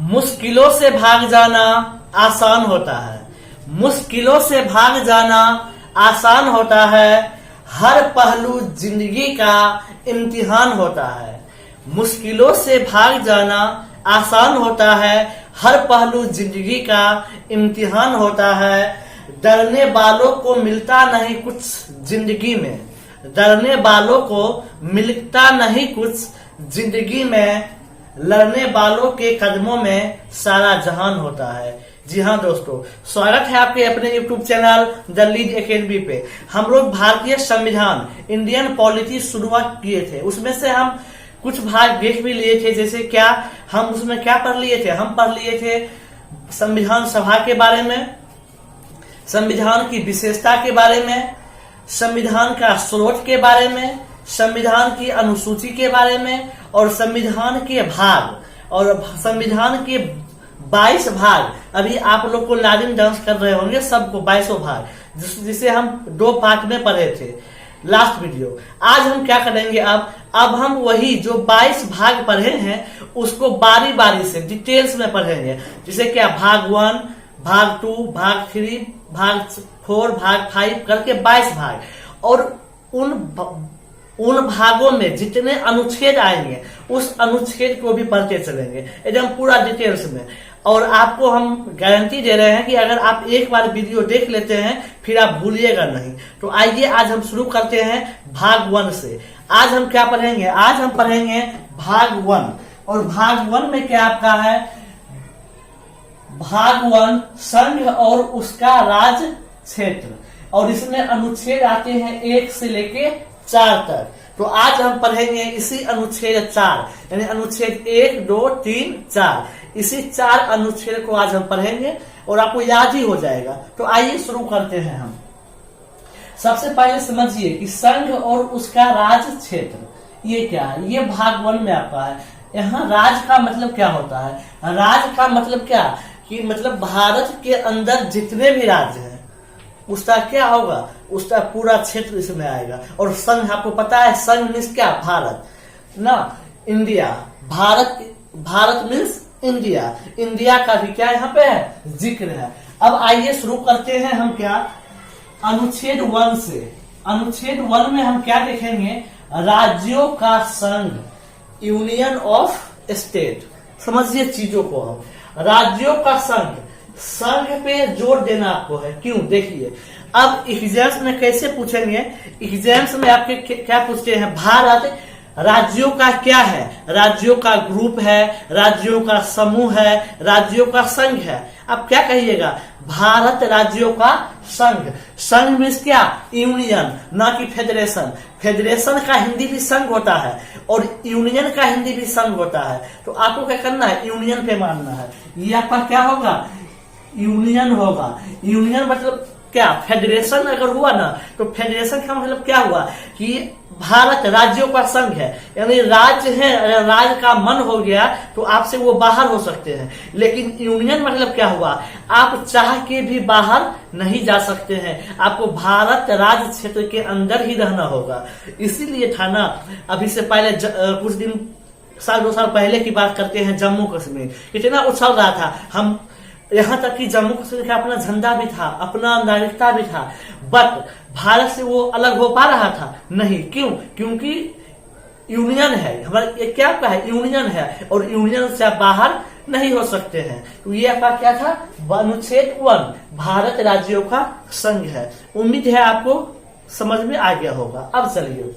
मुश्किलों से भाग जाना आसान होता है। मुश्किलों से भाग जाना आसान होता है। हर पहलू जिंदगी का इम्तिहान होता है। मुश्किलों से भाग जाना आसान होता है। हर पहलू जिंदगी का इम्तिहान होता है। डरने वालों को मिलता नहीं कुछ जिंदगी में। डरने वालों को मिलता नहीं कुछ जिंदगी में। लड़ने वालों के कदमों में सारा जहान होता है। जी हाँ दोस्तों, स्वागत है आपके अपने YouTube channel the lead academy पे। हम लोग भारतीय संविधान इंडियन पॉलिटी शुरुआत किए थे, उसमें से हम कुछ भाग देख भी लिए थे। जैसे क्या हम उसमें क्या पढ़ लिए थे? हम पढ़ लिए थे संविधान सभा के बारे में, संविधान की विशेषता के बारे में, संविधान का स्रोत के बारे में, संविधान की अनुसूची के बारे में और संविधान के भाग और संविधान के 22 भाग। अभी आप लोग को लाजिम डांस कर रहे होंगे सबको 22 भाग, जिसे हम 2 पार्ट में पढ़े थे लास्ट वीडियो। आज हम क्या करेंगे? अब हम वही जो 22 भाग पढ़े हैं उसको बारी बारी से डिटेल्स में पढ़ेंगे। जैसे क्या भाग 1, भाग 2, भाग 3, भाग 4, भाग 5 करके 22 भाग। और उन भागों में जितने अनुच्छेद आएंगे उस अनुच्छेद को भी पढ़ते चलेंगे एकदम पूरा डिटेल्स में। और आपको हम गारंटी दे रहे हैं कि अगर आप एक बार वीडियो देख लेते हैं फिर आप भूलिएगा नहीं। तो आइए आज हम शुरू करते हैं भाग 1 से। आज हम क्या पढ़ेंगे? आज हम पढ़ेंगे भाग 1। और भाग 1 में क्या आपका है? भाग 1 संघ और उसका राज क्षेत्र। और इसमें अनुच्छेद आते हैं 1 से लेके 4 तक। तो आज हम पढ़ेंगे इसी अनुच्छेद 4, यानी अनुच्छेद 1, 2, 3, 4, इसी 4 अनुच्छेद को आज हम पढ़ेंगे और आपको याद ही हो जाएगा। तो आइए शुरू करते हैं हम। सबसे पहले समझिए कि संघ और उसका राज क्षेत्र ये क्या है। ये भाग 1 में आपका है। यहाँ राज का मतलब क्या होता है? राज का मतलब क्या कि मतलब भारत के अंदर जितने भी राज्य हैं उसका क्या होगा? उसका पूरा क्षेत्र इसमें आएगा। और संघ आपको पता है, संघ मीन्स क्या? भारत ना, India. Bharat means India. India का भी क्या यहाँ पे है? जिक्र है। अब आइए शुरू करते हैं हम क्या अनुच्छेद 1 से। अनुच्छेद 1 में हम क्या देखेंगे? राज्यों का संघ, यूनियन ऑफ स्टेट। समझिए चीजों को। हम राज्यों का संघ, संघ पे जोर देना आपको है। क्यों? देखिए अब एग्जाम्स में कैसे पूछेंगे। एग्जाम्स में आपके क्या पूछते हैं? भारत राज्यों का क्या है? राज्यों का ग्रुप है, राज्यों का समूह है, राज्यों का संघ है। अब क्या कहिएगा? भारत राज्यों का संघ। संघ मीन्स क्या? यूनियन, ना कि फेडरेशन। फेडरेशन का हिंदी भी संघ होता है और यूनियन का हिंदी भी संघ होता है। तो आपको क्या करना है? यूनियन पे मानना है। ये आपका क्या होगा? यूनियन होगा। यूनियन मतलब क्या? फेडरेशन अगर हुआ ना तो फेडरेशन का मतलब क्या हुआ कि भारत राज्यों का संघ है, यानी राज्य है। अगर राज्य का मन हो गया तो आपसे वो बाहर हो सकते हैं। लेकिन यूनियन मतलब क्या हुआ? आप चाह के भी बाहर नहीं जा सकते हैं, आपको भारत राज्य क्षेत्र के अंदर ही रहना होगा। इसीलिए था ना, अभी से पहले कुछ दिन 1-2 साल पहले की बात करते हैं, जम्मू कश्मीर कितना उछल रहा था। हम यहाँ तक कि जम्मू कश्मीर का अपना झंडा भी था, अपना नागरिकता भी था, बट भारत से वो अलग हो पा रहा था नहीं। क्यों? क्योंकि यूनियन है। हमारा क्या है? यूनियन है और यूनियन से आप बाहर नहीं हो सकते हैं। तो ये आपका क्या था? अनुच्छेद 1 भारत राज्यों का संघ है। उम्मीद है आपको समझ में आ गया होगा। अब चलिए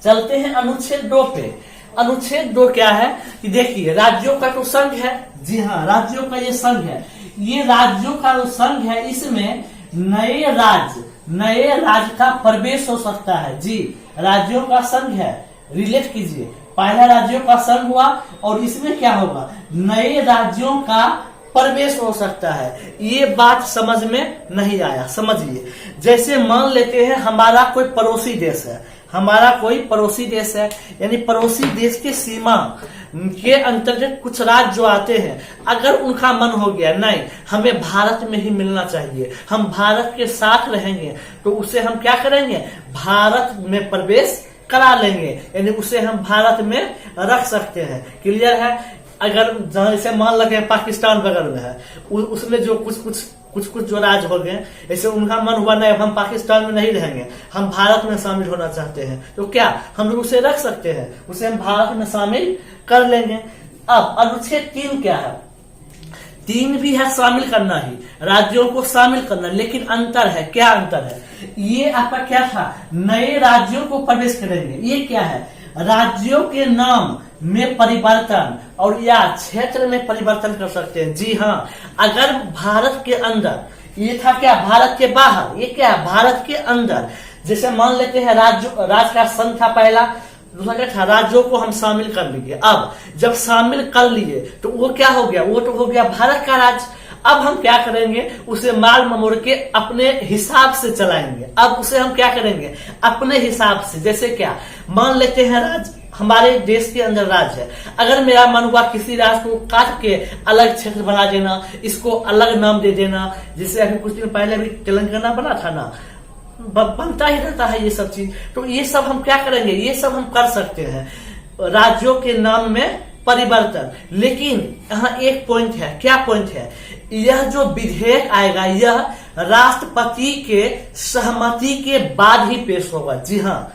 चलते हैं अनुच्छेद 2 पे। अनुच्छेद 2 क्या है कि देखिए राज्यों का तो संघ है। जी हाँ, राज्यों का ये संघ है। ये राज्यों का जो संघ है इसमें नए राज्य का प्रवेश हो सकता है। जी, राज्यों का संघ है। रिलेट कीजिए, पहला राज्यों का संघ हुआ और इसमें क्या होगा? नए राज्यों का प्रवेश हो सकता है। ये बात समझ में नहीं आया? समझिए, जैसे मान लेते हैं हमारा कोई पड़ोसी देश है, हमारा कोई पड़ोसी देश है, यानी पड़ोसी देश के सीमा के अंतर्गत कुछ राज्य जो आते हैं, अगर उनका मन हो गया नहीं हमें भारत में ही मिलना चाहिए, हम भारत के साथ रहेंगे, तो उसे हम क्या करेंगे? भारत में प्रवेश करा लेंगे, यानी उसे हम भारत में रख सकते हैं। क्लियर है? अगर जैसे मान लगे पाकिस्तान बगल में है, उसमें जो कुछ जो राज्य हो गए, ऐसे उनका मन हुआ नहीं अब हम पाकिस्तान में नहीं रहेंगे, हम भारत में शामिल होना चाहते हैं, तो क्या हम लोग उसे रख सकते हैं, उसे हम भारत में शामिल कर लेंगे। अब अनुच्छेद 3 क्या है? 3 भी है शामिल करना ही, राज्यों को शामिल करना, लेकिन अंतर है। क्या अंतर है? ये आपका क्या था? नए राज्यों को प्रवेश करेंगे। ये क्या है? राज्यों के नाम में परिवर्तन और या क्षेत्र में परिवर्तन कर सकते हैं। जी हाँ, अगर भारत के अंदर, ये था क्या भारत के बाहर, ये क्या भारत के अंदर, जैसे मान लेते हैं राज्य का संघ था पहला, दूसरा क्या था? राज्यों को हम शामिल कर लिए। अब जब शामिल कर लिए तो वो क्या हो गया? वो तो हो गया भारत का राज्य। अब हम क्या करेंगे? उसे माल ममोड़ के अपने हिसाब से चलाएंगे। अब उसे हम क्या करेंगे? अपने हिसाब से। जैसे क्या, मान लेते हैं राज्य, हमारे देश के अंदर राज्य है, अगर मेरा मन हुआ किसी राज्य को काट के अलग क्षेत्र बना देना, इसको अलग नाम दे देना, जैसे अभी कुछ दिन पहले भी तेलंगाना बना था ना, बनता ही रहता है ये सब चीज। तो ये सब हम क्या करेंगे? ये सब हम कर सकते हैं, राज्यों के नाम में परिवर्तन। लेकिन यहाँ एक पॉइंट है। क्या पॉइंट है? यह जो विधेयक आएगा, यह राष्ट्रपति के सहमति के बाद ही पेश होगा। जी हाँ,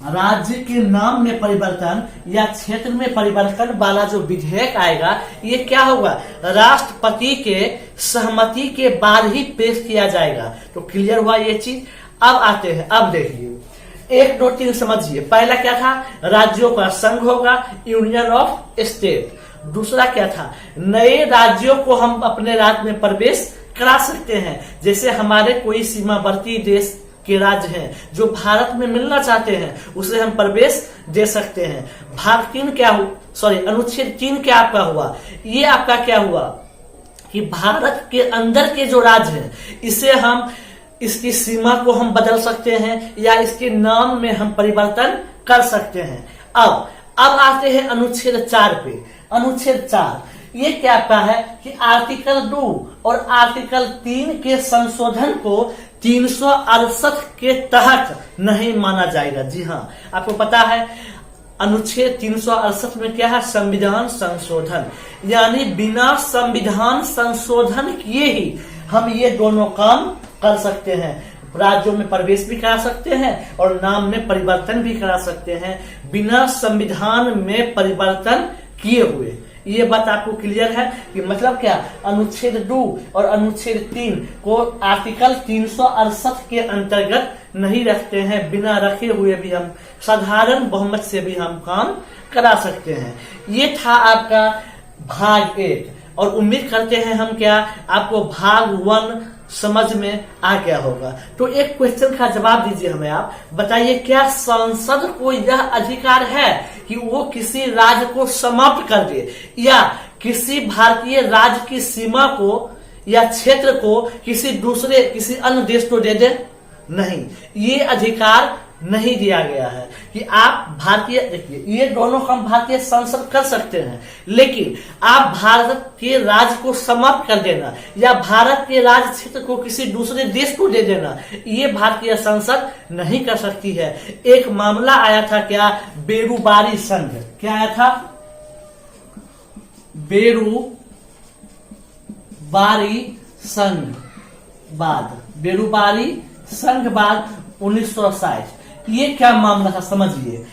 राज्य के नाम में परिवर्तन या क्षेत्र में परिवर्तन वाला जो विधेयक आएगा, ये क्या होगा? राष्ट्रपति के सहमति के बाद ही पेश किया जाएगा। तो क्लियर हुआ ये चीज। अब आते हैं, अब देखिए 1 2 3 समझिए। पहला क्या था? राज्यों का संघ होगा, यूनियन ऑफ स्टेट। दूसरा क्या था? नए राज्यों को हम अपने राज्य में प्रवेश करा सकते हैं। जैसे हमारे कोई सीमावर्ती देश के राज्य हैं जो भारत में मिलना चाहते हैं, उसे हम प्रवेश दे सकते हैं। अनुच्छेद 3 क्या आपका हुआ? ये आपका क्या हुआ कि भारत के अंदर के जो राज्य हैं, इसे हम, इसकी सीमा को हम बदल सकते हैं या इसके नाम में हम परिवर्तन कर सकते हैं। अब आते हैं अनुच्छेद 4 पे। अनुच्छेद 4 ये क्या आपका है कि आर्टिकल 2 और आर्टिकल 3 के संशोधन को 368 के तहत नहीं माना जाएगा। जी हाँ, आपको पता है अनुच्छेद 368 में क्या है? संविधान संशोधन, यानी बिना संविधान संशोधन किए ही हम ये दोनों काम कर सकते हैं। राज्यों में प्रवेश भी करा सकते हैं और नाम में परिवर्तन भी करा सकते हैं, बिना संविधान में परिवर्तन किए हुए। ये बात आपको क्लियर है कि मतलब क्या? अनुच्छेद 2 और अनुच्छेद 3 को आर्टिकल 368 के अंतर्गत नहीं रखते हैं, बिना रखे हुए भी हम साधारण बहुमत से भी हम काम करा सकते हैं। ये था आपका भाग 1 और उम्मीद करते हैं हम क्या आपको भाग 1 समझ में आ गया होगा। तो एक क्वेश्चन का जवाब दीजिए हमें। आप बताइए, क्या संसद को यह अधिकार है कि वो किसी राज्य को समाप्त कर दे या किसी भारतीय राज्य की सीमा को या क्षेत्र को किसी अन्य देश को दे दे? नहीं, ये अधिकार नहीं दिया गया है कि आप भारतीय, देखिए ये दोनों काम भारतीय संसद कर सकते हैं, लेकिन आप भारत के राज्य को समाप्त कर देना या भारत के राज्य क्षेत्र को किसी दूसरे देश को दे देना, ये भारतीय संसद नहीं कर सकती है। एक मामला आया था क्या? बेरुबारी संघ। क्या आया था? बेरुबारी संघवाद 1960। ये क्या मामला था समझिए।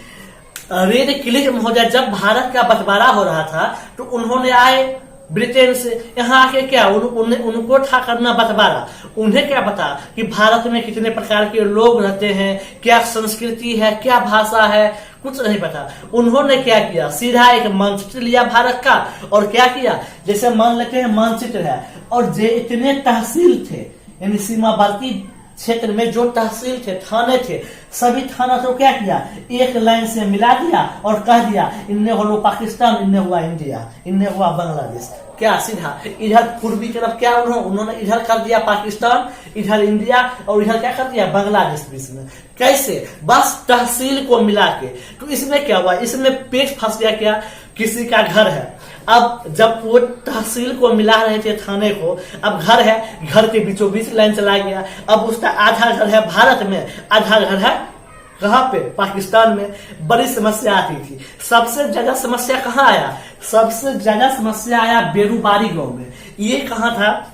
रेड क्लिफ महोदय जब भारत का बंटवारा हो रहा था तो उन्होंने आए ब्रिटेन से, यहाँ आके क्या उनको था करना बंटवारा। उन्हें क्या पता कि भारत में कितने प्रकार के लोग रहते हैं, क्या संस्कृति है, क्या भाषा है, कुछ नहीं पता। उन्होंने क्या किया? सीधा एक मानचित्र लिया भारत का और क्या किया? जैसे मान लेते हैं मानचित्र है और जो इतने तहसील थे, यानी सीमावर्ती क्षेत्र में जो तहसील थे, थाने थे, सभी थाना को क्या किया? एक लाइन से मिला दिया और कह दिया इनने हुआ पाकिस्तान, इनने हुआ इंडिया, इनने हुआ बांग्लादेश। क्या सीधा इधर पूर्वी तरफ क्या उन्होंने इधर कर दिया पाकिस्तान, इधर इंडिया और इधर क्या कर दिया? बांग्लादेश बीच में। कैसे? बस तहसील को मिला के। तो इसमें क्या हुआ? इसमें पेट फंस गया। क्या? किसी का घर है, अब जब वो तहसील को मिला रहे थे थाने को, अब घर है, घर के बीचों बीच लाइन चला गया। अब उसका आधा घर है भारत में, आधा घर है कहाँ पे? पाकिस्तान में। बड़ी समस्या आती थी। सबसे ज्यादा समस्या कहाँ आया? सबसे ज्यादा समस्या आया बेरुबारी गांव में। ये कहाँ था?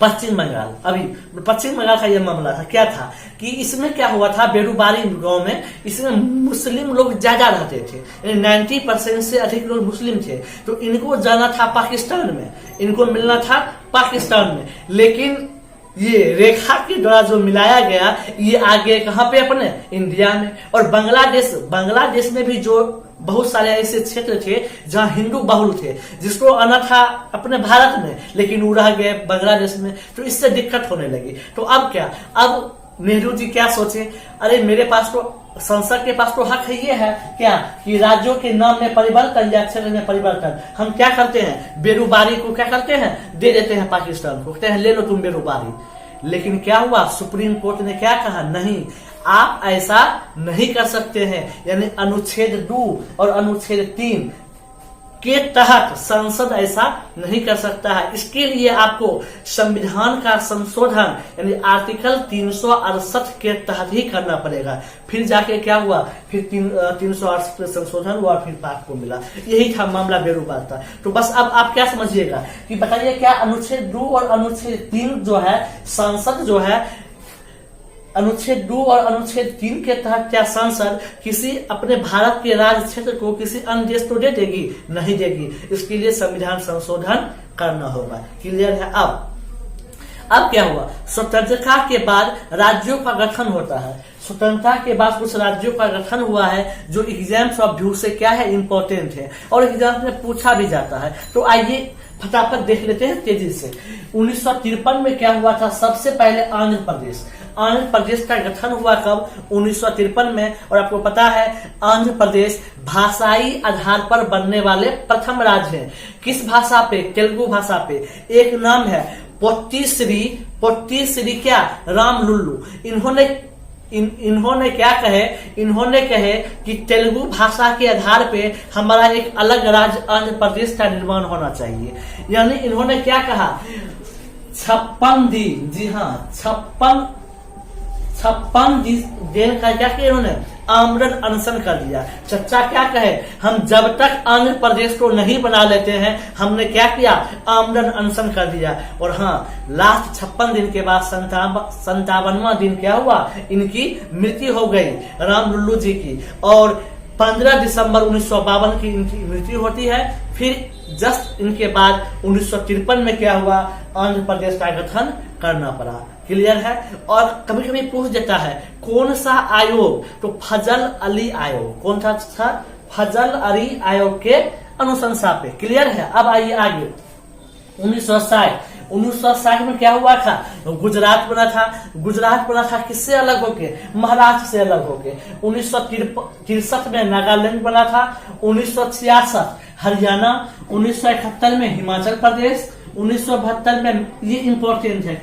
पश्चिम बंगाल। अभी पश्चिम बंगाल का यह मामला था। क्या था कि इसमें क्या हुआ था, बेरुबारी गांव में इसमें मुस्लिम लोग ज्यादा रहते थे, 90% से अधिक लोग मुस्लिम थे। तो इनको जाना था पाकिस्तान में, इनको मिलना था पाकिस्तान में, लेकिन ये रेखा के द्वारा जो मिलाया गया ये आगे कहाँ पे? अपने इंडिया में। और बांग्लादेश में भी जो बहुत सारे ऐसे क्षेत्र थे जहां हिंदू बहुल थे, जिसको आना था अपने भारत में, लेकिन वो रह गए बांग्लादेश में। तो इससे दिक्कत होने लगी। तो अब क्या? अब नेहरू जी क्या सोचे, अरे मेरे पास तो संसद के पास तो हक है, ये है क्या कि राज्यों के नाम में परिवर्तन या क्षेत्र में परिवर्तन। हम क्या करते हैं, बेरुबारी को क्या करते हैं, दे देते हैं पाकिस्तान को, कहते हैं ले लो तुम बेरुबारी। लेकिन क्या हुआ, सुप्रीम कोर्ट ने क्या कहा, नहीं आप ऐसा नहीं कर सकते हैं। यानी अनुच्छेद 2 और अनुच्छेद 3 के तहत संसद ऐसा नहीं कर सकता है। इसके लिए आपको संविधान का संशोधन यानी आर्टिकल 368 के तहत ही करना पड़ेगा। फिर जाके क्या हुआ, फिर 368 पे संशोधन हुआ, फिर पाक को मिला। यही था मामला बेरुबार का। तो बस अब आप क्या समझिएगा कि बताइए, क्या अनुच्छेद 2 और अनुच्छेद 3 जो है, संसद जो है अनुच्छेद 2 और अनुच्छेद 3 के तहत क्या संसद किसी अपने भारत के राज्य क्षेत्र को किसी अन्य देश को दे देगी? नहीं देगी। इसके लिए संविधान संशोधन करना होगा। क्लियर है? अब क्या हुआ, स्वतंत्रता के बाद राज्यों का गठन होता है। स्वतंत्रता के बाद कुछ राज्यों का गठन हुआ है जो एग्जाम्स ऑफ व्यू से क्या है, इंपॉर्टेंट है और एग्जाम में पूछा भी जाता है। तो आइए फटाफट देख लेते हैं तेजी से। 1953 में क्या हुआ था, सबसे पहले आंध्र प्रदेश का गठन हुआ कब, 1953 में। और आपको पता है आंध्र प्रदेश भाषाई आधार पर बनने वाले प्रथम राज्य है। किस भाषा पे? तेलुगु भाषा पे। एक नाम है पोट्टीश्री क्या, राम लुल्लू। इन्होंने क्या कहे, इन्होंने कहे कि तेलुगु भाषा के आधार पे हमारा एक अलग राज्य आंध्र प्रदेश का निर्माण होना चाहिए। यानी इन्होंने क्या कहा, 56 दिन, जी हाँ 56 दिन का क्या किया इन्होंने, आमरण अनशन कर दिया। चच्चा क्या कहे, हम जब तक आंध्र प्रदेश को नहीं बना लेते हैं, हमने क्या किया, आमरण अनशन कर दिया। और हाँ, लास्ट 56 दिन के बाद 57वां दिन क्या हुआ, इनकी मृत्यु हो गई, राम लुल्लू जी की। और 15 दिसंबर 1952 की इनकी मृत्यु होती है। फिर जस्ट इनके बाद 1953 में क्या हुआ, आंध्र प्रदेश का गठन करना पड़ा। क्लियर है? और कभी कभी पूछ देता है कौन सा आयोग, तो फजल अली आयोग। कौन था? फजल अली आयोग के अनुशंसा पे। क्लियर है? अब आइए आगे। 1960 में क्या हुआ था, गुजरात बना था किससे अलग होके, महाराष्ट्र से अलग होके। 1963 में नागालैंड बना था। 1966 हरियाणा। 1971 में हिमाचल प्रदेश। 1972 में, ये इंपॉर्टेंट है,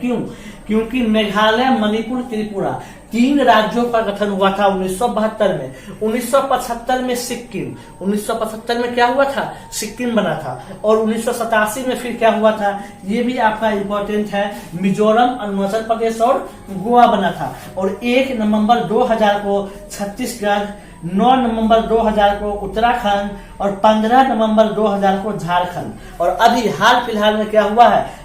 क्योंकि मेघालय, मणिपुर, त्रिपुरा 3 राज्यों का गठन हुआ था 1972 में। 1975 में सिक्किम, 1975 में क्या हुआ था, सिक्किम बना था। और 1987 में फिर क्या हुआ था, ये भी आपका इंपॉर्टेंट है, मिजोरम, अरुणाचल प्रदेश और गोवा बना था। और 1 नवंबर 2000 को छत्तीसगढ़, 9 नवंबर 2000 को उत्तराखंड और 15 नवंबर 2000 को झारखंड। और अभी हाल फिलहाल में क्या हुआ है,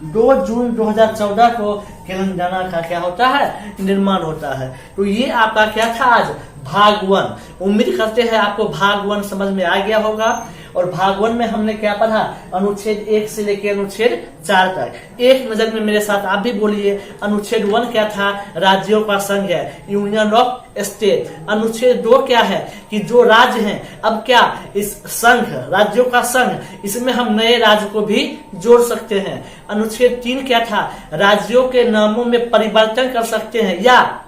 2 जून 2014 को तेलंगाना का क्या होता है, निर्माण होता है। तो ये आपका क्या था आज, भाग 1। उम्मीद करते हैं आपको भाग 1 समझ में आ गया होगा। और भाग 1 में हमने क्या पढ़ा, अनुच्छेद 1 से लेकर अनुच्छेद 4 तक। एक नजर में मेरे साथ आप भी बोलिए, अनुच्छेद 1 क्या था, राज्यों का संघ है, यूनियन ऑफ स्टेट। अनुच्छेद 2 क्या है कि जो राज्य हैं, अब क्या इस संघ, राज्यों का संघ, इसमें हम नए राज्य को भी जोड़ सकते हैं। अनुच्छेद 3 क्या था, राज्यों के नामों में परिवर्तन कर सकते हैं या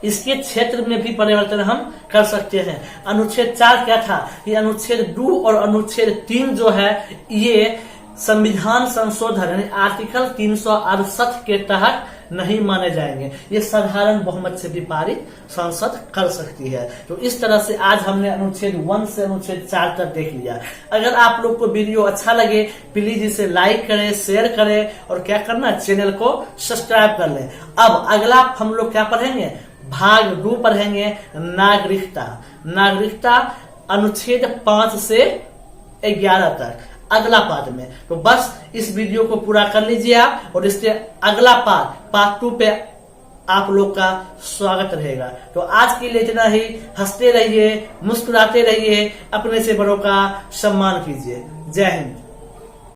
इसके क्षेत्र में भी परिवर्तन हम कर सकते हैं। अनुच्छेद 4 क्या था कि अनुच्छेद 2 और अनुच्छेद 3 जो है ये संविधान संशोधन यानी आर्टिकल 368 के तहत नहीं माने जाएंगे। ये साधारण बहुमत से भी पारित संसद कर सकती है। तो इस तरह से आज हमने अनुच्छेद 1 से अनुच्छेद 4 तक देख लिया। अगर आप लोग को वीडियो अच्छा लगे प्लीज इसे लाइक करें, शेयर करें और क्या करना, चैनल को सब्सक्राइब कर लें। अब अगला हम लोग क्या पढ़ेंगे, भाग 2 पढ़ेंगे, नागरिकता। अनुच्छेद 5 से 11 तक अगला पार्ट में। तो बस इस वीडियो को पूरा कर लीजिए आप, और इसके अगला पार्ट 2 पे आप लोग का स्वागत रहेगा। तो आज के लिए इतना ही। हंसते रहिए, मुस्कुराते रहिए, अपने से बड़ों का सम्मान कीजिए। जय हिंद।